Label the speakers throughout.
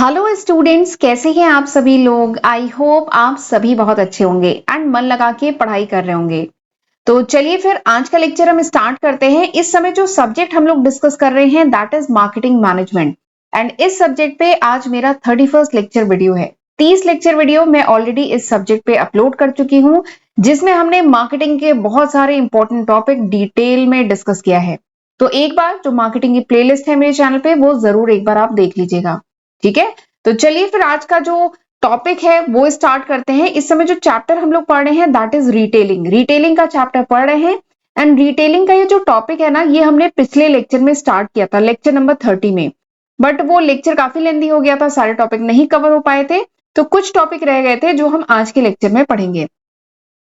Speaker 1: Hello students, कैसे हैं आप सभी लोग। आई होप आप सभी बहुत अच्छे होंगे एंड मन लगा के पढ़ाई कर रहे होंगे। तो चलिए फिर आज का लेक्चर हम स्टार्ट करते हैं। इस समय जो सब्जेक्ट हम लोग डिस्कस कर रहे हैं that is marketing management and इस सब्जेक्ट पे आज मेरा 31st लेक्चर वीडियो है। 30 लेक्चर वीडियो मैं ऑलरेडी इस सब्जेक्ट पे अपलोड कर चुकी हूँ, जिसमें हमने मार्केटिंग के बहुत सारे इंपॉर्टेंट टॉपिक डिटेल में डिस्कस किया है। तो एक बार जो मार्केटिंग की प्लेलिस्ट है मेरे चैनल पे वो जरूर एक बार आप देख लीजिएगा। ठीक है, तो चलिए फिर आज का जो टॉपिक है वो स्टार्ट करते हैं। इस समय जो चैप्टर हम लोग पढ़ रहे हैं दैट इज रिटेलिंग। रिटेलिंग का चैप्टर पढ़ रहे हैं एंड रिटेलिंग का ये जो टॉपिक है ना, ये हमने पिछले लेक्चर में स्टार्ट किया था, लेक्चर नंबर 30 में। बट वो लेक्चर काफी लेंदी हो गया था, सारे टॉपिक नहीं कवर हो पाए थे, तो कुछ टॉपिक रह गए थे जो हम आज के लेक्चर में पढ़ेंगे।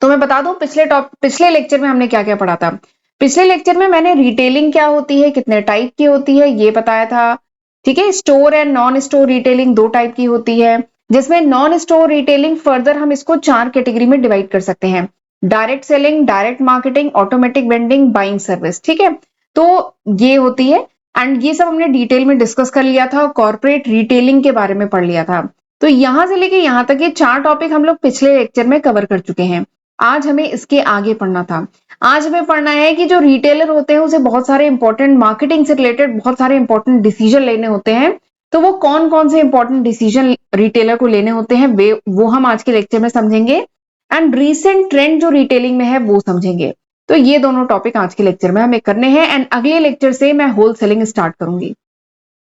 Speaker 1: तो मैं बता दूं पिछले लेक्चर में हमने क्या क्या पढ़ा था। पिछले लेक्चर में मैंने रिटेलिंग क्या होती है, कितने टाइप की होती है, ये बताया था। ठीक है, store and non store retailing दो टाइप की होती है, जिसमें नॉन स्टोर रिटेलिंग फर्दर हम इसको 4 कैटेगरी में डिवाइड कर सकते हैं। Direct selling, direct marketing, automatic vending, buying service. ठीक है, तो ये होती है एंड ये सब हमने डिटेल में डिस्कस कर लिया था। कॉर्पोरेट रिटेलिंग के बारे में पढ़ लिया था। तो यहां से लेके यहां तक ये 4 टॉपिक हम लोग पिछले लेक्चर में कवर कर चुके हैं। आज हमें इसके आगे पढ़ना था। आज हमें पढ़ना है कि जो रिटेलर होते हैं उसे बहुत सारे इंपॉर्टेंट मार्केटिंग से रिलेटेड बहुत सारे इंपॉर्टेंट डिसीजन लेने होते हैं। तो वो कौन कौन से इंपॉर्टेंट डिसीजन रिटेलर को लेने होते हैं वे वो हम आज के लेक्चर में समझेंगे एंड रीसेंट ट्रेंड जो रिटेलिंग में है वो समझेंगे। तो ये दोनों टॉपिक आज के लेक्चर में हमें करने हैं एंड अगले लेक्चर से मैं होल सेलिंग स्टार्ट करूंगी।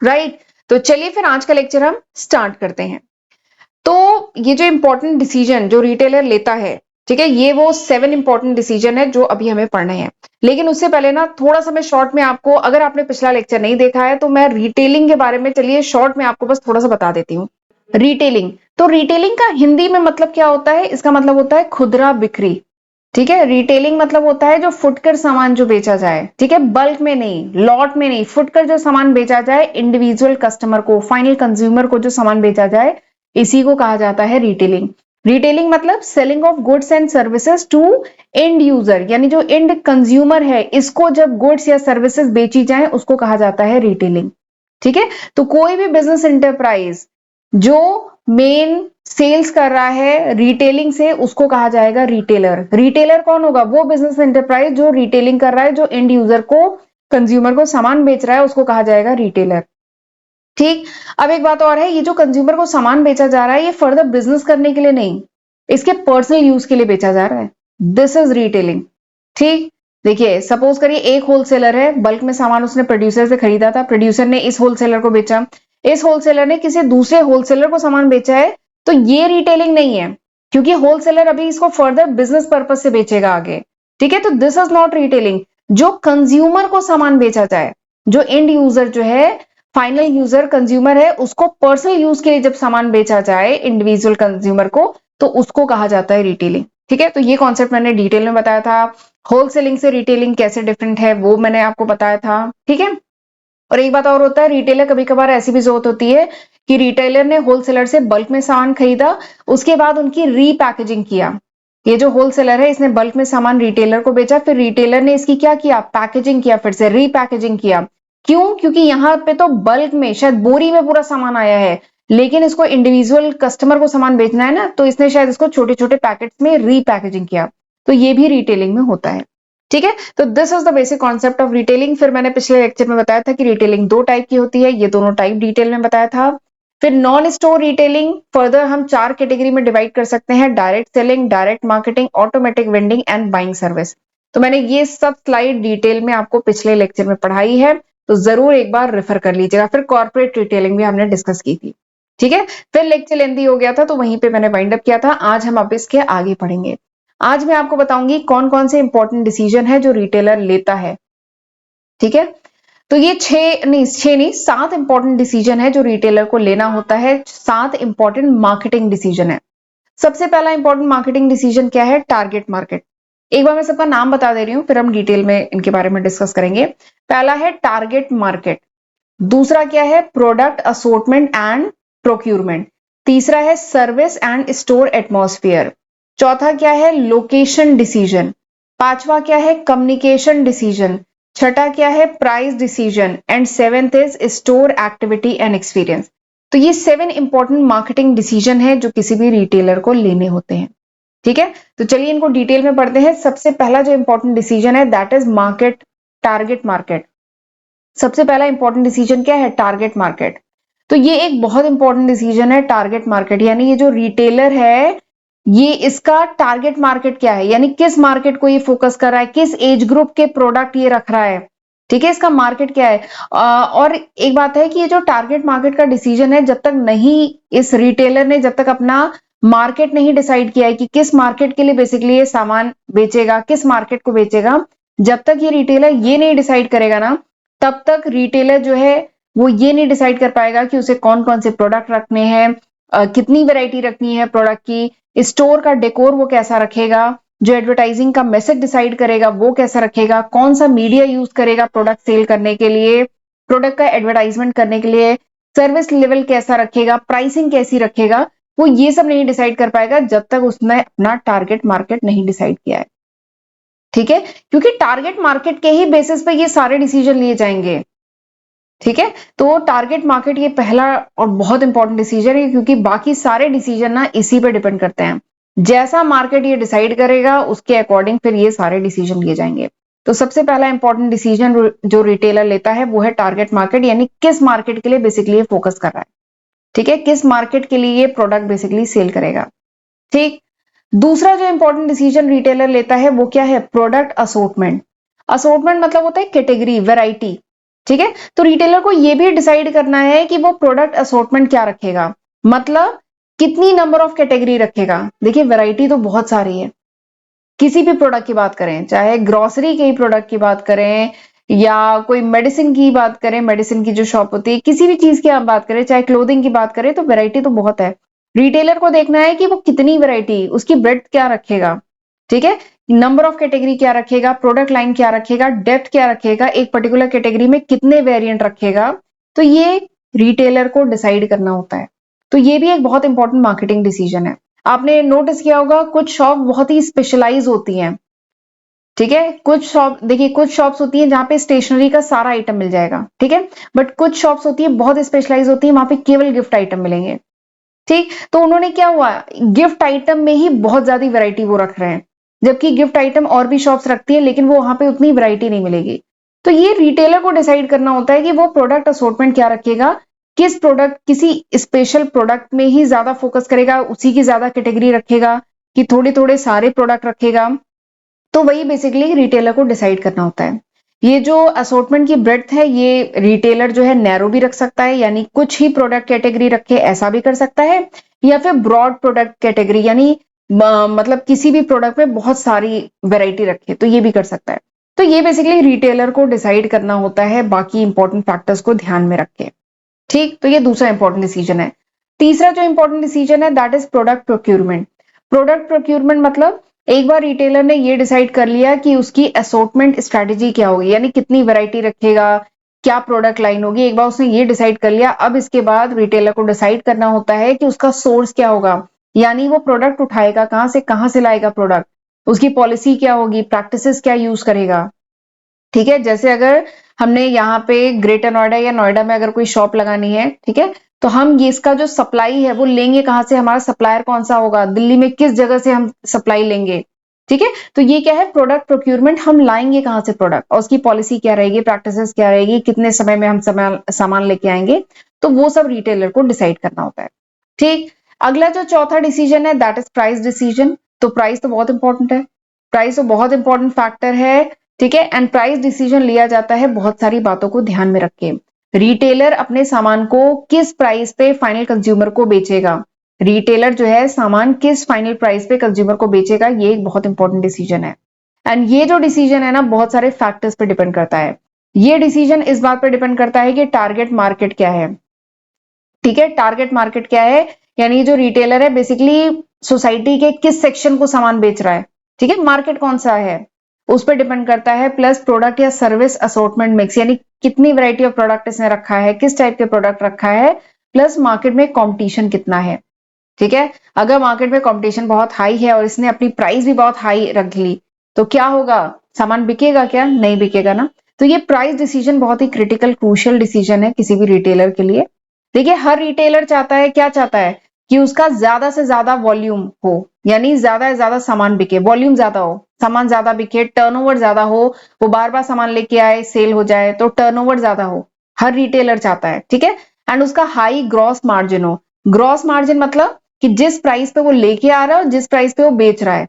Speaker 1: राइट, तो चलिए फिर आज का लेक्चर हम स्टार्ट करते हैं। तो ये जो इंपॉर्टेंट डिसीजन जो रिटेलर लेता है, ठीक है, ये वो 7 इंपॉर्टेंट डिसीजन है जो अभी हमें पढ़ने हैं। लेकिन उससे पहले ना थोड़ा सा मैं शॉर्ट में आपको, अगर आपने पिछला लेक्चर नहीं देखा है तो मैं रिटेलिंग के बारे में चलिए शॉर्ट में आपको बस थोड़ा सा बता देती हूँ। रिटेलिंग, तो रिटेलिंग का हिंदी में मतलब क्या होता है, इसका मतलब होता है खुदरा बिक्री। ठीक है, रिटेलिंग मतलब होता है जो फुटकर सामान जो बेचा जाए, ठीक है, बल्क में नहीं, लॉट में नहीं, फुटकर जो सामान बेचा जाए इंडिविजुअल कस्टमर को, फाइनल कंज्यूमर को जो सामान बेचा जाए, इसी को कहा जाता है रिटेलिंग। रिटेलिंग मतलब selling of goods and services to end user, यानी जो एंड कंज्यूमर है इसको जब गुड्स या सर्विसेज बेची जाए उसको कहा जाता है रिटेलिंग। ठीक है, तो कोई भी बिजनेस एंटरप्राइज जो मेन सेल्स कर रहा है रिटेलिंग से उसको कहा जाएगा रिटेलर। रिटेलर कौन होगा, वो बिजनेस एंटरप्राइज जो रिटेलिंग कर रहा है, जो एंड यूजर को, कंज्यूमर को सामान बेच रहा है, उसको कहा जाएगा रिटेलर। ठीक, अब एक बात और है, ये जो कंज्यूमर को सामान बेचा जा रहा है ये फर्दर बिजनेस करने के लिए नहीं, इसके पर्सनल यूज के लिए बेचा जा रहा है। This is retailing. ठीक, देखिए सपोज करिए एक होलसेलर है, बल्क में सामान उसने प्रोड्यूसर से खरीदा था, प्रोड्यूसर ने इस होलसेलर को बेचा, इस होलसेलर ने किसी दूसरे होलसेलर को सामान बेचा है, तो ये रिटेलिंग नहीं है, क्योंकि होलसेलर अभी इसको फर्दर बिजनेस पर्पज से बेचेगा आगे। ठीक है, तो दिस इज नॉट रिटेलिंग। जो कंज्यूमर को सामान बेचा जाए, जो एंड यूजर जो है, फाइनल यूजर कंज्यूमर है, उसको पर्सनल यूज के लिए जब सामान बेचा जाए इंडिविजुअल कंज्यूमर को, तो उसको कहा जाता है रिटेलिंग। ठीक है, तो ये कॉन्सेप्ट मैंने डिटेल में बताया था। होलसेलिंग से रिटेलिंग कैसे डिफरेंट है वो मैंने आपको बताया था। ठीक है, और एक बात और होता है, रिटेलर कभी कभार ऐसी भी जरूरत होती है कि रिटेलर ने होलसेलर से बल्क में सामान खरीदा, उसके बाद उनकी रीपैकेजिंग किया। ये जो होलसेलर है इसने बल्क में सामान रिटेलर को बेचा, फिर रिटेलर ने इसकी क्या किया, पैकेजिंग किया, फिर से रीपैकेजिंग किया। क्यों, क्योंकि यहाँ पे तो बल्क में शायद बोरी में पूरा सामान आया है, लेकिन इसको इंडिविजुअल कस्टमर को सामान बेचना है ना, तो इसने शायद इसको छोटे छोटे पैकेट्स में रीपैकेजिंग किया। तो ये भी रिटेलिंग में होता है। ठीक है, तो this is the basic concept of retailing. फिर मैंने पिछले लेक्चर में बताया था कि रिटेलिंग दो टाइप की होती है, ये दोनों टाइप डिटेल में बताया था। फिर नॉन स्टोर रिटेलिंग फर्दर हम 4 कैटेगरी में डिवाइड कर सकते हैं, direct selling, direct marketing, automatic vending and buying service. तो मैंने ये सब स्लाइड डिटेल में आपको पिछले लेक्चर में पढ़ाई है, तो जरूर एक बार रेफर कर लीजिएगा। फिर कॉर्पोरेट रिटेलिंग भी हमने डिस्कस की थी। ठीक है, फिर लेक्चर लेंदी हो गया था तो वहीं पे मैंने वाइंड अप किया था। आज हम अब इसके आगे पढ़ेंगे। आज मैं आपको बताऊंगी कौन कौन से इंपॉर्टेंट डिसीजन है जो रिटेलर लेता है। ठीक है, तो ये 7 इंपॉर्टेंट डिसीजन है जो रिटेलर को लेना होता है। 7 इंपॉर्टेंट मार्केटिंग डिसीजन है। सबसे पहला इंपॉर्टेंट मार्केटिंग डिसीजन क्या है, टारगेट मार्केट। एक बार मैं सबका नाम बता दे रही हूँ, फिर हम डिटेल में इनके बारे में डिस्कस करेंगे। पहला है टारगेट मार्केट, दूसरा क्या है, प्रोडक्ट असोर्टमेंट एंड प्रोक्यूरमेंट, तीसरा है सर्विस एंड स्टोर एटमॉस्फेयर, चौथा क्या है, लोकेशन डिसीजन, पांचवा क्या है, कम्युनिकेशन डिसीजन, छठा क्या है, price decision and seventh is store activity and experience. तो ये 7 इंपॉर्टेंट मार्केटिंग डिसीजन है जो किसी भी रिटेलर को लेने होते हैं। ठीक है, तो चलिए इनको डिटेल में पढ़ते हैं। सबसे पहला जो इंपॉर्टेंट डिसीजन है that is market, target market. सबसे पहला इंपॉर्टेंट डिसीजन क्या है? Target market. तो ये एक बहुत इंपॉर्टेंट डिसीजन है टारगेट मार्केट, यानी ये जो रिटेलर है ये इसका टारगेट मार्केट क्या है, यानी किस मार्केट को ये फोकस कर रहा है, किस एज ग्रुप के प्रोडक्ट ये रख रहा है। ठीक है, इसका मार्केट क्या है। और एक बात है कि ये जो टारगेट मार्केट का डिसीजन है, जब तक नहीं इस रिटेलर ने जब तक अपना मार्केट नहीं डिसाइड किया है कि किस मार्केट के लिए बेसिकली ये सामान बेचेगा, किस मार्केट को बेचेगा, जब तक ये रिटेलर ये नहीं डिसाइड करेगा ना, तब तक रिटेलर जो है वो ये नहीं डिसाइड कर पाएगा कि उसे कौन कौन से प्रोडक्ट रखने हैं, कितनी वैरायटी रखनी है प्रोडक्ट की, स्टोर का डेकोर वो कैसा रखेगा, जो एडवर्टाइजिंग का मैसेज डिसाइड करेगा वो कैसा रखेगा, कौन सा मीडिया यूज करेगा प्रोडक्ट सेल करने के लिए, प्रोडक्ट का एडवर्टाइजमेंट करने के लिए, सर्विस लेवल कैसा रखेगा, प्राइसिंग कैसी रखेगा, वो ये सब नहीं डिसाइड कर पाएगा जब तक उसने अपना टारगेट मार्केट नहीं डिसाइड किया है। ठीक है, क्योंकि टारगेट मार्केट के ही बेसिस पे ये सारे डिसीजन लिए जाएंगे। ठीक है, तो टारगेट मार्केट ये पहला और बहुत इंपॉर्टेंट डिसीजन है, क्योंकि बाकी सारे डिसीजन ना इसी पे डिपेंड करते हैं। जैसा मार्केट ये डिसाइड करेगा उसके अकॉर्डिंग फिर ये सारे डिसीजन लिए जाएंगे। तो सबसे पहला इंपॉर्टेंट डिसीजन जो रिटेलर लेता है वो है टारगेट मार्केट, यानी किस मार्केट के लिए बेसिकली फोकस कर रहा है। ठीक है, किस मार्केट के लिए ये प्रोडक्ट बेसिकली सेल करेगा। ठीक, दूसरा जो इंपॉर्टेंट डिसीजन रिटेलर लेता है वो क्या है? Product assortment. असोर्टमेंट मतलब होता है कैटेगरी, वैरायटी। ठीक है, तो रिटेलर को ये भी डिसाइड करना है कि वो प्रोडक्ट असोर्टमेंट क्या रखेगा, मतलब कितनी नंबर ऑफ कैटेगरी रखेगा। देखिए वैरायटी तो बहुत सारी है, किसी भी प्रोडक्ट की बात करें, चाहे ग्रोसरी के प्रोडक्ट की बात करें या कोई मेडिसिन की बात करें, मेडिसिन की जो शॉप होती है, किसी भी चीज की आप बात करें, चाहे क्लोथिंग की बात करें, तो वैरायटी तो बहुत है। रिटेलर को देखना है कि वो कितनी वैरायटी, उसकी ब्रेड्थ क्या रखेगा। ठीक है, नंबर ऑफ कैटेगरी क्या रखेगा, प्रोडक्ट लाइन क्या रखेगा, डेप्थ क्या रखेगा, एक पर्टिकुलर कैटेगरी में कितने वेरिएंट रखेगा, तो ये रिटेलर को डिसाइड करना होता है। तो ये भी एक बहुत इंपॉर्टेंट मार्केटिंग डिसीजन है। आपने नोटिस किया होगा कुछ शॉप बहुत ही स्पेशलाइज होती हैं। ठीक है, कुछ शॉप देखिए, कुछ शॉप्स होती हैं जहां पे स्टेशनरी का सारा आइटम मिल जाएगा। ठीक है, बट कुछ शॉप्स होती है बहुत स्पेशलाइज होती है, वहां पे केवल गिफ्ट आइटम मिलेंगे। ठीक, तो उन्होंने क्या हुआ, गिफ्ट आइटम में ही बहुत ज्यादा वैरायटी वो रख रहे हैं, जबकि गिफ्ट आइटम और भी शॉप्स रखती है लेकिन वो वहां पे उतनी वैरायटी नहीं मिलेगी। तो ये रिटेलर को डिसाइड करना होता है कि वो प्रोडक्ट असॉर्टमेंट क्या रखेगा, किस प्रोडक्ट, किसी स्पेशल प्रोडक्ट में ही ज्यादा फोकस करेगा, उसी की ज्यादा कैटेगरी रखेगा, कि थोड़े थोड़े सारे प्रोडक्ट रखेगा। तो वही बेसिकली रिटेलर को डिसाइड करना होता है। ये जो असॉर्टमेंट की ब्रेड्थ है ये रिटेलर जो है नैरो भी रख सकता है, यानी कुछ ही प्रोडक्ट कैटेगरी रखे, ऐसा भी कर सकता है, या फिर ब्रॉड प्रोडक्ट कैटेगरी, यानी मतलब किसी भी प्रोडक्ट में बहुत सारी वैरायटी रखे, तो ये भी कर सकता है। तो ये बेसिकली रिटेलर को डिसाइड करना होता है बाकी इंपॉर्टेंट फैक्टर्स को ध्यान में रख के। ठीक, तो ये दूसरा इंपॉर्टेंट डिसीजन है। तीसरा जो इंपॉर्टेंट डिसीजन है that is product procurement. Product procurement मतलब एक बार रिटेलर ने ये डिसाइड कर लिया कि उसकी असॉर्टमेंट स्ट्रेटेजी क्या होगी, यानी कितनी वैरायटी रखेगा, क्या प्रोडक्ट लाइन होगी, एक बार उसने ये डिसाइड कर लिया, अब इसके बाद रिटेलर को डिसाइड करना होता है कि उसका सोर्स क्या होगा, यानी वो प्रोडक्ट उठाएगा कहां से लाएगा प्रोडक्ट, उसकी पॉलिसी क्या होगी, प्रैक्टिसेस क्या यूज करेगा। ठीक है, जैसे अगर हमने यहाँ पे ग्रेटर नोएडा या नोएडा में अगर कोई शॉप लगानी है, ठीक है, तो हम ये इसका जो सप्लाई है वो लेंगे कहां से, हमारा सप्लायर कौन सा होगा, दिल्ली में किस जगह से हम सप्लाई लेंगे। ठीक है, तो ये क्या है, प्रोडक्ट प्रोक्यूरमेंट, हम लाएंगे कहां से प्रोडक्ट, और उसकी पॉलिसी क्या रहेगी, प्रैक्टिसेस क्या रहेगी, कितने समय में हम सामान लेके आएंगे, तो वो सब रिटेलर को डिसाइड करना होता है। ठीक, अगला जो चौथा डिसीजन है दैट इज प्राइस डिसीजन। तो प्राइस तो बहुत इंपॉर्टेंट है, प्राइस तो बहुत इंपॉर्टेंट फैक्टर है। ठीक है, एंड प्राइस डिसीजन लिया जाता है बहुत सारी बातों को ध्यान में रख के। रिटेलर अपने सामान को किस प्राइस पे फाइनल कंज्यूमर को बेचेगा, रिटेलर जो है सामान किस फाइनल प्राइस पे कंज्यूमर को बेचेगा, ये एक बहुत इंपॉर्टेंट डिसीजन है। एंड ये जो डिसीजन है ना बहुत सारे फैक्टर्स पे डिपेंड करता है। ये डिसीजन इस बात पे डिपेंड करता है कि टारगेट मार्केट क्या है। ठीक है, टारगेट मार्केट क्या है, यानी जो रिटेलर है बेसिकली सोसाइटी के किस सेक्शन को सामान बेच रहा है। ठीक है, मार्केट कौन सा है उस पर डिपेंड करता है, प्लस प्रोडक्ट या सर्विस असॉर्टमेंट मिक्स, यानी कितनी वैरायटी ऑफ प्रोडक्ट इसने रखा है, किस टाइप के प्रोडक्ट रखा है, प्लस मार्केट में कंपटीशन कितना है। ठीक है, अगर मार्केट में कंपटीशन बहुत हाई है और इसने अपनी प्राइस भी बहुत हाई रख ली, तो क्या होगा, सामान बिकेगा क्या, नहीं बिकेगा ना। तो ये प्राइस डिसीजन बहुत ही क्रिटिकल क्रूशियल डिसीजन है किसी भी रिटेलर के लिए। देखिए हर रिटेलर चाहता है, क्या चाहता है कि उसका ज्यादा से ज्यादा वॉल्यूम हो, यानी ज्यादा से ज्यादा सामान बिके, वॉल्यूम ज्यादा हो, सामान ज्यादा बिके, टर्नओवर ज्यादा हो, वो बार बार सामान लेके आए, सेल हो जाए, तो टर्नओवर ज्यादा हो, हर रिटेलर चाहता है, ठीक है। एंड उसका हाई ग्रॉस मार्जिन हो। ग्रॉस मार्जिन मतलब कि जिस प्राइस पे वो लेके आ रहा है और जिस प्राइस पे वो बेच रहा है,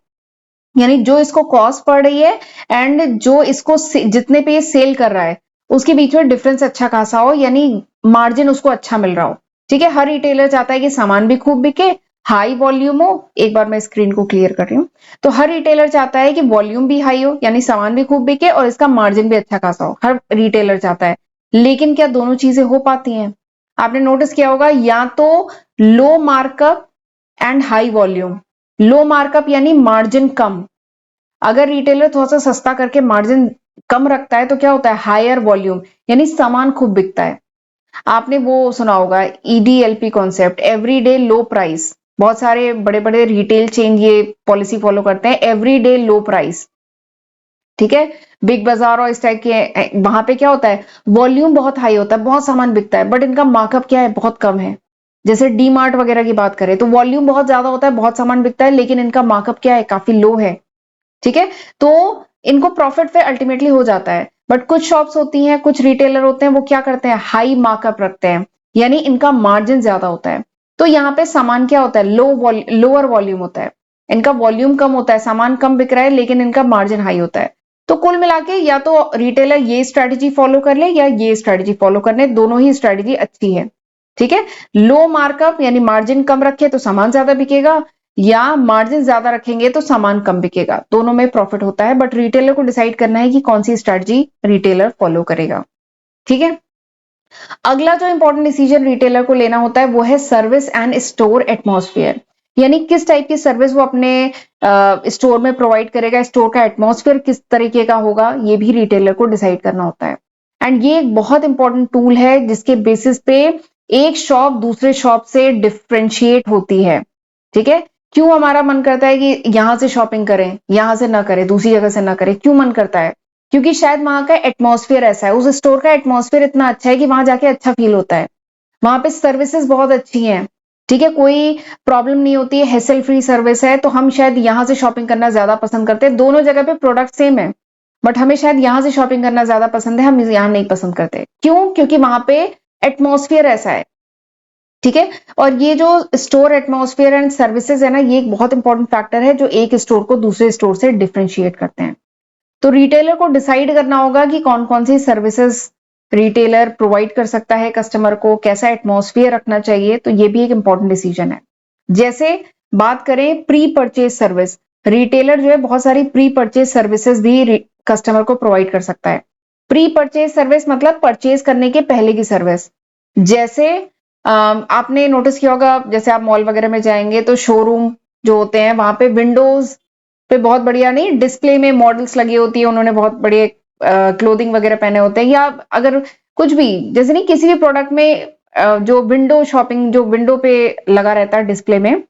Speaker 1: यानी जो इसको कॉस्ट पड़ रही है एंड जो इसको जितने पे ये सेल कर रहा है, उसके बीच में डिफरेंस अच्छा खासा हो, यानी मार्जिन उसको अच्छा मिल रहा हो, ठीक है। हर रिटेलर चाहता है कि सामान भी खूब बिके, हाई वॉल्यूम हो। एक बार मैं स्क्रीन को क्लियर कर रही हूँ। तो हर रिटेलर चाहता है कि वॉल्यूम भी हाई हो, यानी सामान भी खूब बिके और इसका मार्जिन भी अच्छा खासा हो, हर रिटेलर चाहता है। लेकिन क्या दोनों चीजें हो पाती हैं? आपने नोटिस किया होगा, या तो low markup and high volume. Low markup यानी मार्जिन कम। अगर रिटेलर थोड़ा सा सस्ता करके मार्जिन कम रखता है तो क्या होता है, हायर वॉल्यूम, यानी सामान खूब बिकता है। आपने वो सुना होगा ईडीएलपी कॉन्सेप्ट, एवरीडे लो प्राइस। बहुत सारे बड़े बड़े रिटेल चेन ये पॉलिसी फॉलो करते हैं, एवरीडे लो प्राइस, ठीक है। बिग बाजार और इस टाइप के वहां पे क्या होता है, वॉल्यूम बहुत हाई होता है, बहुत सामान बिकता है, बट इनका मार्कअप क्या है, बहुत कम है। जैसे डी मार्ट वगैरह की बात करें तो वॉल्यूम बहुत ज्यादा होता है, बहुत सामान बिकता है, लेकिन इनका मार्कअप क्या है, काफी लो है, ठीक है। तो इनको प्रॉफिट पे अल्टीमेटली हो जाता है। बट कुछ शॉप्स होती हैं, कुछ रिटेलर होते हैं, वो क्या करते हैं, हाई मार्कअप रखते हैं, यानी इनका मार्जिन ज्यादा होता है। तो यहाँ पे सामान क्या होता है, लोअर वॉल्यूम होता है, इनका वॉल्यूम कम होता है, सामान कम बिक रहा है, लेकिन इनका मार्जिन हाई होता है। तो कुल मिला के या तो रिटेलर ये स्ट्रेटेजी फॉलो कर ले या ये स्ट्रेटेजी फॉलो कर ले, दोनों ही स्ट्रेटेजी अच्छी है, ठीक है। लो मार्कअप यानी मार्जिन कम रखे तो सामान ज्यादा बिकेगा, या मार्जिन ज्यादा रखेंगे तो सामान कम बिकेगा, दोनों में प्रॉफिट होता है। बट रिटेलर को डिसाइड करना है कि कौन सी स्ट्रेटजी रिटेलर फॉलो करेगा, ठीक है। अगला जो इंपॉर्टेंट डिसीजन रिटेलर को लेना होता है वो है सर्विस एंड स्टोर एटमॉस्फेयर, यानी किस टाइप की सर्विस वो अपने स्टोर में प्रोवाइड करेगा, स्टोर का एटमॉस्फेयर किस तरीके का होगा, ये भी रिटेलर को डिसाइड करना होता है। एंड ये एक बहुत इंपॉर्टेंट टूल है जिसके बेसिस पे एक शॉप दूसरे शॉप से डिफ्रेंशिएट होती है, ठीक है। क्यों हमारा मन करता है कि यहां से शॉपिंग करें, यहां से ना करें, दूसरी जगह से ना करें, क्यों मन करता है? क्योंकि शायद वहां का एटमॉस्फेयर ऐसा है, उस स्टोर का एटमॉस्फेयर इतना अच्छा है कि वहां जाके अच्छा फील होता है, वहां पे सर्विसेज बहुत अच्छी हैं, ठीक है, कोई प्रॉब्लम नहीं होती है, हेसल फ्री सर्विस है, तो हम शायद यहां से शॉपिंग करना ज्यादा पसंद करते हैं। दोनों जगह पे प्रोडक्ट सेम है, बट हमें शायद यहां से शॉपिंग करना ज्यादा पसंद है, हम यहां नहीं पसंद करते। क्यों? क्योंकि वहां पे एटमॉस्फेयर ऐसा है, ठीक है। और ये जो स्टोर एटमॉस्फेयर एंड सर्विसेज है ना, ये एक बहुत इंपॉर्टेंट फैक्टर है जो एक स्टोर को दूसरे स्टोर से डिफरेंशिएट करते हैं। तो रिटेलर को डिसाइड करना होगा कि कौन कौन सी सर्विसेज रिटेलर प्रोवाइड कर सकता है कस्टमर को, कैसा एटमॉस्फेयर रखना चाहिए, तो ये भी एक इंपॉर्टेंट डिसीजन है। जैसे बात करें प्री परचेज सर्विस, रिटेलर जो है बहुत सारी प्री परचेज सर्विसेज भी कस्टमर को प्रोवाइड कर सकता है। प्री परचेज सर्विस मतलब परचेज करने के पहले की सर्विस। जैसे आपने नोटिस किया होगा, जैसे आप मॉल वगैरह में जाएंगे तो शोरूम जो होते हैं वहां पे विंडोज पे बहुत बढ़िया नहीं डिस्प्ले में मॉडल्स लगी होती है, उन्होंने बहुत बड़े क्लोथिंग वगैरह पहने होते हैं, या अगर कुछ भी, जैसे नहीं किसी भी प्रोडक्ट में जो विंडो शॉपिंग जो विंडो पे लगा रहता है डिस्प्ले में,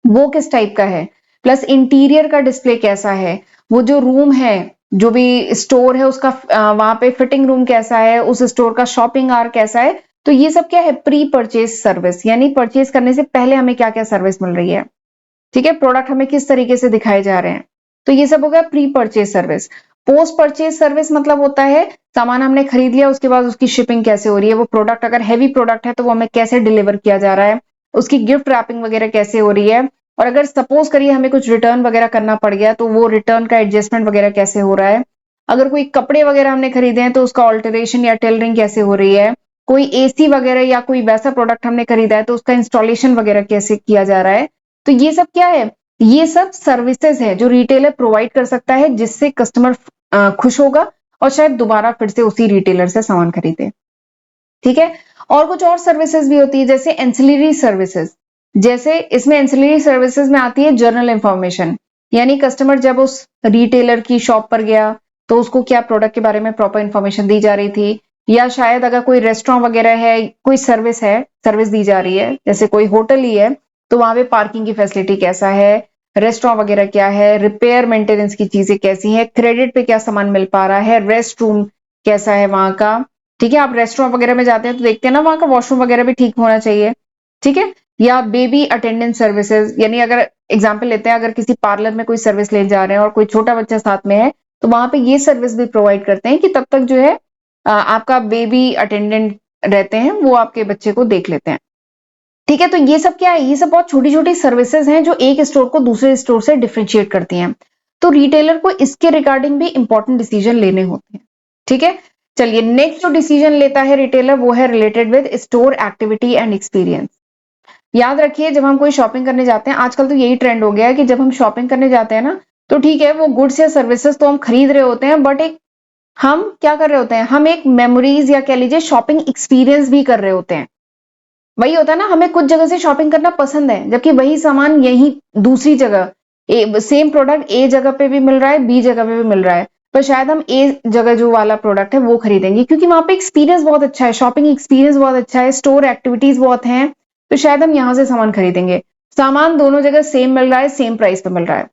Speaker 1: वो किस टाइप का है, प्लस इंटीरियर का डिस्प्ले कैसा है, वो जो रूम है, जो भी स्टोर है उसका वहां पे फिटिंग रूम कैसा है, उस स्टोर का शॉपिंग आवर कैसा है। तो ये सब क्या है, प्री परचेज सर्विस, यानी परचेज करने से पहले हमें क्या क्या सर्विस मिल रही है, ठीक है, प्रोडक्ट हमें किस तरीके से दिखाए जा रहे हैं। तो ये सब हो गया pre purchase service. Post purchase service मतलब होता है सामान हमने खरीद लिया, उसके बाद उसकी शिपिंग कैसे हो रही है, वो प्रोडक्ट अगर हैवी प्रोडक्ट है तो वो हमें कैसे डिलीवर किया जा रहा है, उसकी गिफ्ट रैपिंग वगैरह कैसे हो रही है, और अगर सपोज करिए हमें कुछ रिटर्न वगैरह करना पड़ गया तो वो रिटर्न का एडजस्टमेंट वगैरह कैसे हो रहा है। अगर कोई कपड़े वगैरह हमने खरीदे हैं तो उसका ऑल्टरेशन या टेलरिंग कैसे हो रही है। कोई एसी वगैरह या कोई वैसा प्रोडक्ट हमने खरीदा है तो उसका इंस्टॉलेशन वगैरह कैसे किया जा रहा है। तो ये सब क्या है, ये सब सर्विसेज है जो रिटेलर प्रोवाइड कर सकता है, जिससे कस्टमर खुश होगा और शायद दोबारा फिर से उसी रिटेलर से सामान खरीदे, ठीक है। और कुछ और सर्विसेज भी होती है जैसे एंसिलरी सर्विसेज। जैसे इसमें एंसिलरी सर्विसेज में आती है जर्नल इंफॉर्मेशन, यानी कस्टमर जब उस रिटेलर की शॉप पर गया तो उसको क्या प्रोडक्ट के बारे में प्रॉपर इंफॉर्मेशन दी जा रही थी, या शायद अगर कोई रेस्टोरेंट वगैरह है, कोई सर्विस है, सर्विस दी जा रही है, जैसे कोई होटल ही है तो वहां पे पार्किंग की फैसिलिटी कैसा है, रेस्टोरेंट वगैरह क्या है, रिपेयर मेंटेनेंस की चीजें कैसी है, क्रेडिट पे क्या सामान मिल पा रहा है, रेस्ट रूम कैसा है वहां का, ठीक है, आप रेस्टोरेंट वगैरह में जाते हैं तो देखते हैं ना, वहां का वॉशरूम वगैरह भी ठीक होना चाहिए। ठीक है, या बेबी अटेंडेंस सर्विसेज, यानी अगर एग्जाम्पल लेते हैं, अगर किसी पार्लर में कोई सर्विस ले जा रहे हैं और कोई छोटा बच्चा साथ में है, तो वहां पे ये सर्विस भी प्रोवाइड करते हैं कि तब तक जो है आपका बेबी अटेंडेंट रहते हैं, वो आपके बच्चे को देख लेते हैं। ठीक है, तो ये सब क्या है, ये सब बहुत छोटी छोटी सर्विसेज हैं जो एक स्टोर को दूसरे स्टोर से डिफरेंशिएट करती हैं। तो रिटेलर को इसके रिगार्डिंग भी इंपॉर्टेंट डिसीजन लेने होते हैं। ठीक है, चलिए नेक्स्ट जो डिसीजन लेता है रिटेलर, वो है related with store activity and experience. याद रखिए, जब हम कोई शॉपिंग करने जाते हैं, आजकल तो यही ट्रेंड हो गया है कि जब हम शॉपिंग करने जाते हैं ना, तो ठीक है वो गुड्स या सर्विसेज तो हम खरीद रहे होते हैं, बट एक हम क्या कर रहे होते हैं, हम एक मेमोरीज या कह लीजिए शॉपिंग एक्सपीरियंस भी कर रहे होते हैं। वही होता है ना, हमें कुछ जगह से शॉपिंग करना पसंद है, जबकि वही सामान यही दूसरी जगह सेम प्रोडक्ट ए जगह पे भी मिल रहा है, बी जगह पे भी मिल रहा है, पर शायद हम ए जगह जो वाला प्रोडक्ट है वो खरीदेंगे, क्योंकि वहां पे एक्सपीरियंस बहुत अच्छा है, शॉपिंग एक्सपीरियंस बहुत अच्छा है, स्टोर एक्टिविटीज बहुत हैं, तो शायद हम यहां से सामान खरीदेंगे। सामान दोनों जगह सेम मिल रहा है, सेम प्राइस पे मिल रहा है,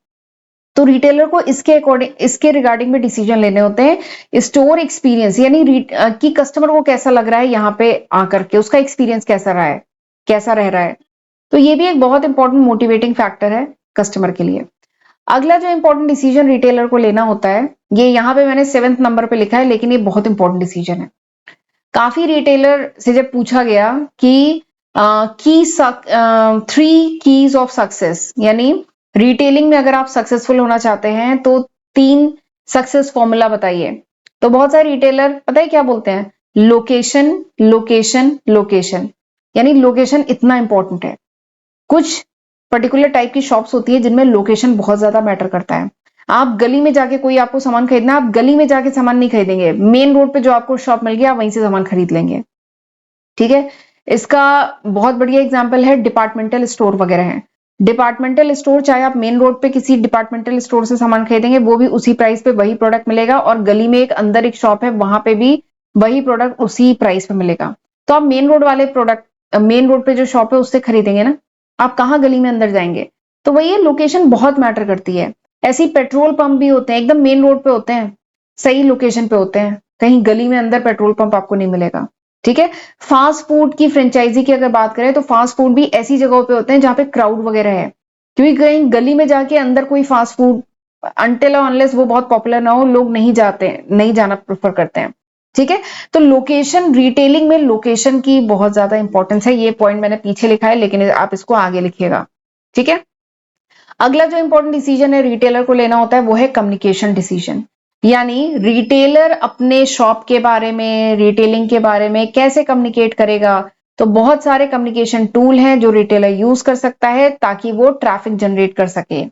Speaker 1: तो रिटेलर को इसके अकॉर्डिंग, इसके रिगार्डिंग में डिसीजन लेने होते हैं। स्टोर एक्सपीरियंस यानी कि कस्टमर को कैसा लग रहा है यहाँ पे आकर के, उसका एक्सपीरियंस कैसा रहा है, कैसा रह रहा है, तो ये भी एक बहुत इंपॉर्टेंट मोटिवेटिंग फैक्टर है कस्टमर के लिए। अगला जो इंपॉर्टेंट डिसीजन रिटेलर को लेना होता है, ये यहाँ पे मैंने 7th नंबर पे लिखा है, लेकिन ये बहुत इंपॉर्टेंट डिसीजन है। काफी रिटेलर से जब पूछा गया कि थ्री कीज ऑफ सक्सेस, यानी रिटेलिंग में अगर आप सक्सेसफुल होना चाहते हैं तो 3 सक्सेस फॉर्मूला बताइए। तो बहुत सारे रिटेलर पता है क्या बोलते हैं, लोकेशन लोकेशन लोकेशन, यानी लोकेशन इतना इंपॉर्टेंट है। कुछ पर्टिकुलर टाइप की शॉप्स होती है जिनमें लोकेशन बहुत ज्यादा मैटर करता है। आप गली में जाके कोई आपको सामान खरीदना, आप गली में जाके सामान नहीं खरीदेंगे, मेन रोड पे जो आपको शॉप मिल गया आप वहीं से सामान खरीद लेंगे। ठीक है, इसका बहुत बढ़िया एग्जांपल है डिपार्टमेंटल स्टोर वगैरह है। डिपार्टमेंटल स्टोर, चाहे आप मेन रोड पे किसी डिपार्टमेंटल स्टोर से सामान खरीदेंगे, वो भी उसी प्राइस पे वही प्रोडक्ट मिलेगा, और गली में एक अंदर एक शॉप है वहां पे भी वही प्रोडक्ट उसी प्राइस पे मिलेगा। तो आप मेन रोड वाले प्रोडक्ट, मेन रोड पे जो शॉप है उससे खरीदेंगे ना, आप कहाँ गली में अंदर जाएंगे। तो वही है, लोकेशन बहुत मैटर करती है। ऐसे ही पेट्रोल पंप भी होते हैं, एकदम मेन रोड पे होते हैं, सही लोकेशन पे होते हैं, कहीं गली में अंदर पेट्रोल पंप आपको नहीं मिलेगा। ठीक है, फास्ट फूड की फ्रेंचाइजी की अगर बात करें, तो फास्ट फूड भी ऐसी जगहों पे होते हैं जहां पे क्राउड वगैरह है, क्योंकि कहीं गली में जाके अंदर कोई फास्ट फूड, अनटिल अनलेस वो बहुत पॉपुलर ना हो, लोग नहीं जाते हैं, नहीं जाना प्रेफर करते हैं। ठीक है, तो लोकेशन, रिटेलिंग में लोकेशन की बहुत ज्यादा इंपॉर्टेंस है। ये पॉइंट मैंने पीछे लिखा है, लेकिन आप इसको आगे लिखिएगा। ठीक है, अगला जो इंपॉर्टेंट डिसीजन है रिटेलर को लेना होता है, वो है कम्युनिकेशन डिसीजन। यानी रिटेलर अपने शॉप के बारे में, रिटेलिंग के बारे में कैसे कम्युनिकेट करेगा। तो बहुत सारे कम्युनिकेशन टूल हैं जो रिटेलर यूज कर सकता है ताकि वो ट्रैफिक जनरेट कर सके।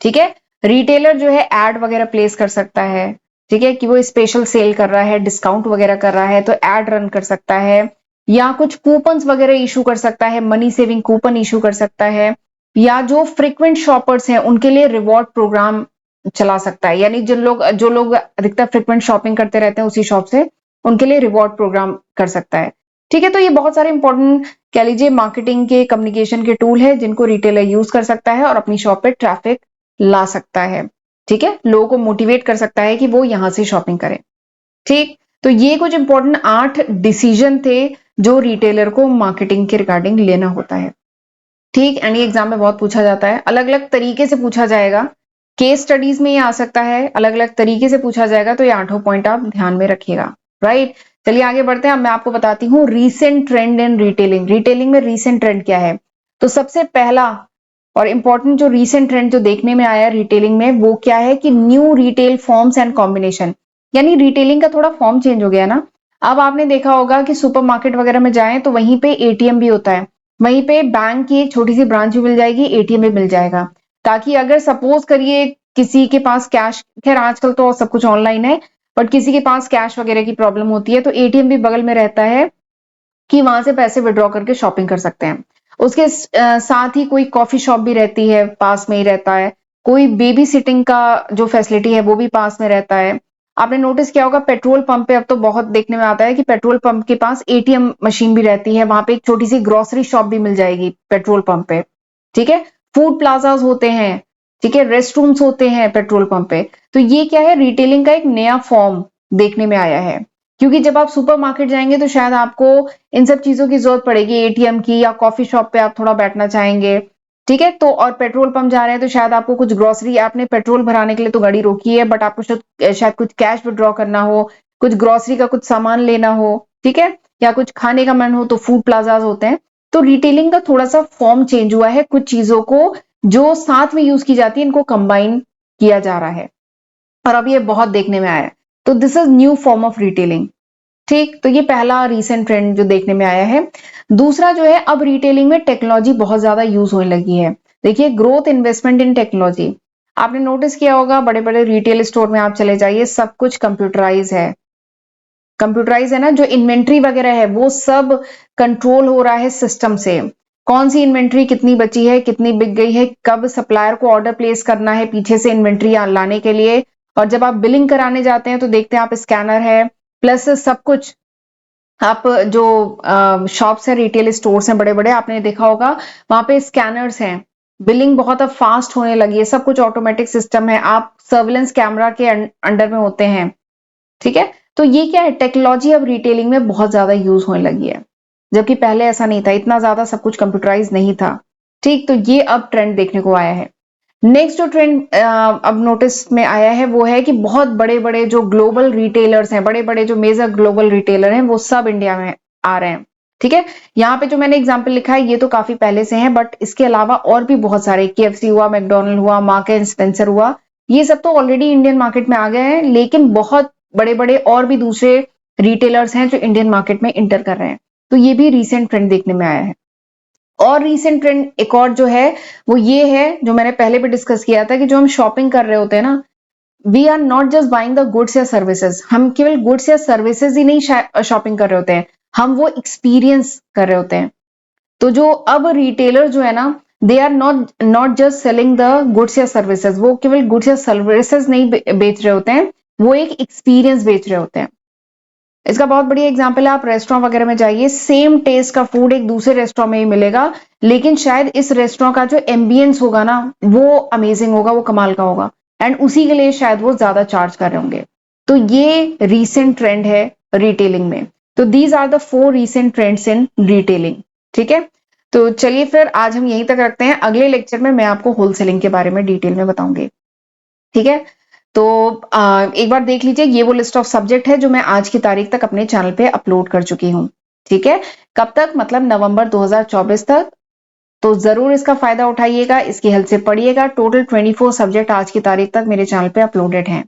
Speaker 1: ठीक है, रिटेलर जो है एड वगैरह प्लेस कर सकता है। ठीक है, कि वो स्पेशल सेल कर रहा है, डिस्काउंट वगैरह कर रहा है, तो एड रन कर सकता है, या कुछ कूपन्स वगैरह इशू कर सकता है, मनी सेविंग कूपन इशू कर सकता है, या जो फ्रिक्वेंट शॉपर्स हैं उनके लिए रिवॉर्ड प्रोग्राम चला सकता है, यानी जो लोग अधिकतर फ्रिक्वेंट शॉपिंग करते रहते हैं उसी शॉप से, उनके लिए रिवॉर्ड प्रोग्राम कर सकता है। ठीक है, तो ये बहुत सारे इंपॉर्टेंट कह लीजिए मार्केटिंग के, कम्युनिकेशन के टूल है जिनको रिटेलर यूज कर सकता है और अपनी शॉप पे ट्रैफिक ला सकता है। ठीक है, लोगों को मोटिवेट कर सकता है कि वो यहां से शॉपिंग करें। ठीक, तो ये कुछ इंपॉर्टेंट 8 डिसीजन थे जो रिटेलर को मार्केटिंग के रिगार्डिंग लेना होता है। ठीक, एंड ये एग्जाम में बहुत पूछा जाता है, अलग अलग तरीके से पूछा जाएगा, केस स्टडीज में ये आ सकता है, अलग अलग तरीके से पूछा जाएगा, तो ये 8 पॉइंट आप ध्यान में रखिएगा। राइट, चलिए आगे बढ़ते हैं। अब मैं आपको बताती हूँ रीसेंट ट्रेंड इन रिटेलिंग। रिटेलिंग में रीसेंट ट्रेंड क्या है। तो सबसे पहला और इंपॉर्टेंट जो रीसेंट ट्रेंड जो देखने में आया रिटेलिंग में, वो क्या है कि new retail forms and combination, यानी रिटेलिंग का थोड़ा फॉर्म चेंज हो गया ना। अब आपने देखा होगा कि सुपरमार्केट वगैरह में जाएं तो वहीं पे एटीएम भी होता है, वहीं पे बैंक की एक छोटी सी ब्रांच भी मिल जाएगी, एटीएम भी मिल जाएगा, ताकि अगर सपोज करिए किसी के पास कैश, खैर आजकल तो सब कुछ ऑनलाइन है, बट किसी के पास कैश वगैरह की प्रॉब्लम होती है तो एटीएम भी बगल में रहता है कि वहां से पैसे विड्रॉ करके शॉपिंग कर सकते हैं। उसके साथ ही कोई कॉफी शॉप भी रहती है, पास में ही रहता है, कोई बेबी सिटिंग का जो फैसिलिटी है वो भी पास में रहता है। आपने नोटिस किया होगा पेट्रोल पंप पे अब तो बहुत देखने में आता है कि पेट्रोल पंप के पास एटीएम मशीन भी रहती है, वहां पे एक छोटी सी ग्रोसरी शॉप भी मिल जाएगी पेट्रोल पंप पे। ठीक है, फूड प्लाजाज होते हैं, ठीक है, रेस्ट रूम्स होते हैं पेट्रोल पंप पे। तो ये क्या है, रिटेलिंग का एक नया फॉर्म देखने में आया है। क्योंकि जब आप सुपरमार्केट जाएंगे तो शायद आपको इन सब चीजों की जरूरत पड़ेगी, एटीएम की, या कॉफी शॉप पे आप थोड़ा बैठना चाहेंगे, ठीक है। तो और पेट्रोल पंप जा रहे हैं तो शायद आपको कुछ ग्रोसरी, आपने पेट्रोल भराने के लिए तो गाड़ी रोकी है, बट आपको शायद कुछ कैश विड्रॉ करना हो, कुछ ग्रोसरी का कुछ सामान लेना हो, ठीक है, या कुछ खाने का मन हो, तो फूड प्लाजाज होते हैं। तो रिटेलिंग का थोड़ा सा फॉर्म चेंज हुआ है, कुछ चीजों को जो साथ में यूज की जाती है इनको कंबाइन किया जा रहा है, और अब ये बहुत देखने में आया है। तो this is new form of retailing. ठीक, तो ये पहला रीसेंट ट्रेंड जो देखने में आया है। दूसरा जो है, अब रिटेलिंग में टेक्नोलॉजी बहुत ज्यादा यूज होने लगी है। देखिए, ग्रोथ इन्वेस्टमेंट इन टेक्नोलॉजी, आपने नोटिस किया होगा, बड़े बड़े रिटेल स्टोर में आप चले जाइए, सब कुछ कंप्यूटराइज है। कंप्यूटराइज है ना, जो इन्वेंट्री वगैरह है वो सब कंट्रोल हो रहा है सिस्टम से। कौन सी इन्वेंट्री कितनी बची है, कितनी बिक गई है, कब सप्लायर को ऑर्डर प्लेस करना है पीछे से इन्वेंट्री लाने के लिए। और जब आप बिलिंग कराने जाते हैं तो देखते हैं आप स्कैनर है, प्लस सब कुछ। आप जो शॉप्स है, रिटेल स्टोर्स हैं बड़े बड़े, आपने देखा होगा वहां पे स्कैनर्स हैं। बिलिंग बहुत अब फास्ट होने लगी है, सब कुछ ऑटोमेटिक सिस्टम है, आप सर्विलेंस कैमरा के अंडर में होते हैं, ठीक है। तो ये क्या है, टेक्नोलॉजी अब रिटेलिंग में बहुत ज्यादा यूज होने लगी है, जबकि पहले ऐसा नहीं था, इतना ज्यादा सब कुछ कंप्यूटराइज नहीं था। ठीक, तो ये अब ट्रेंड देखने को आया है। नेक्स्ट जो ट्रेंड अब नोटिस में आया है वो है कि बहुत बड़े बड़े जो ग्लोबल रिटेलर्स हैं, बड़े बड़े जो मेजर ग्लोबल रिटेलर हैं, वो सब इंडिया में आ रहे हैं, ठीक है। यहाँ पे जो मैंने एग्जांपल लिखा है ये तो काफी पहले से है, बट इसके अलावा और भी बहुत सारे, केएफसी हुआ, मैकडोनल्ड हुआ, मार्क एंड स्पेंसर हुआ, ये सब तो ऑलरेडी इंडियन मार्केट में आ गए हैं, लेकिन बहुत बड़े बड़े और भी दूसरे रिटेलर्स हैं जो इंडियन मार्केट में इंटर कर रहे हैं। तो ये भी रिसेंट ट्रेंड देखने में आया है। और रीसेंट ट्रेंड एक और जो है वो ये है, जो मैंने पहले भी डिस्कस किया था, कि जो हम शॉपिंग कर रहे होते हैं ना, we are not just buying the goods या सर्विसेज, हम केवल गुड्स या सर्विसेज ही नहीं शॉपिंग कर रहे होते हैं, हम वो एक्सपीरियंस कर रहे होते हैं। तो जो अब रिटेलर जो है ना, they are not not just selling the goods या सर्विसेज, वो केवल गुड्स या सर्विसेज नहीं बेच रहे होते हैं, वो एक एक्सपीरियंस बेच रहे होते हैं। इसका बहुत बढ़िया एग्जांपल है, आप रेस्टोरेंट वगैरह में जाइए, सेम टेस्ट का फूड एक दूसरे रेस्टोरेंट में ही मिलेगा, लेकिन शायद इस रेस्टोरेंट का जो एम्बियंस होगा ना, वो अमेजिंग होगा, वो कमाल का होगा, एंड उसी के लिए शायद वो ज्यादा चार्ज कर रहे होंगे। तो ये रीसेंट ट्रेंड है रिटेलिंग में। तो these are the 4 recent trends in retailing, ठीक है। तो चलिए फिर आज हम यहीं तक रखते हैं, अगले लेक्चर में मैं आपको होलसेलिंग के बारे में डिटेल में बताऊंगी, ठीक है। तो एक बार देख लीजिए, ये वो लिस्ट ऑफ सब्जेक्ट है जो मैं आज की तारीख तक अपने चैनल पे अपलोड कर चुकी हूँ, ठीक है। कब तक, मतलब नवंबर 2024 तक। तो जरूर इसका फायदा उठाइएगा, इसकी हेल्प से पढ़िएगा। टोटल 24 सब्जेक्ट आज की तारीख तक मेरे चैनल पे अपलोडेड हैं।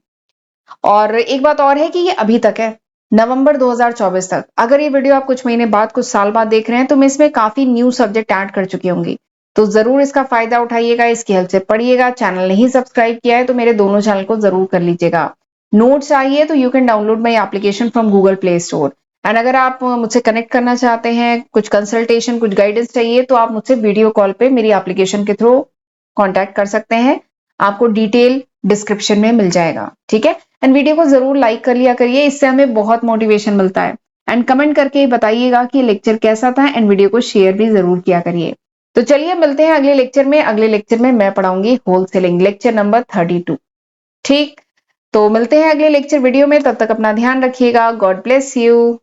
Speaker 1: और एक बात और है कि ये अभी तक है, नवंबर 2024 तक। अगर ये वीडियो आप कुछ महीने बाद, कुछ साल बाद देख रहे हैं, तो मैं इसमें काफी न्यू सब्जेक्ट ऐड कर चुकी होंगी। तो जरूर इसका फायदा उठाइएगा, इसकी हेल्प से पढ़िएगा। चैनल नहीं सब्सक्राइब किया है तो मेरे दोनों चैनल को जरूर कर लीजिएगा। नोट्स चाहिए तो you can download my application from Google play store. And अगर आप मुझसे कनेक्ट करना चाहते हैं, कुछ कंसल्टेशन, कुछ गाइडेंस चाहिए, तो आप मुझसे वीडियो कॉल पे मेरी एप्लीकेशन के थ्रू कांटेक्ट कर सकते हैं। आपको डिटेल डिस्क्रिप्शन में मिल जाएगा, ठीक है। एंड वीडियो को जरूर लाइक कर लिया करिए, इससे हमें बहुत मोटिवेशन मिलता है। एंड कमेंट करके बताइएगा कि लेक्चर कैसा था, एंड वीडियो को शेयर भी जरूर किया करिए। तो चलिए मिलते हैं अगले लेक्चर में। अगले लेक्चर में मैं पढ़ाऊंगी होलसेलिंग, लेक्चर नंबर 32, ठीक। तो मिलते हैं अगले लेक्चर वीडियो में, तब तक अपना ध्यान रखिएगा। God bless you.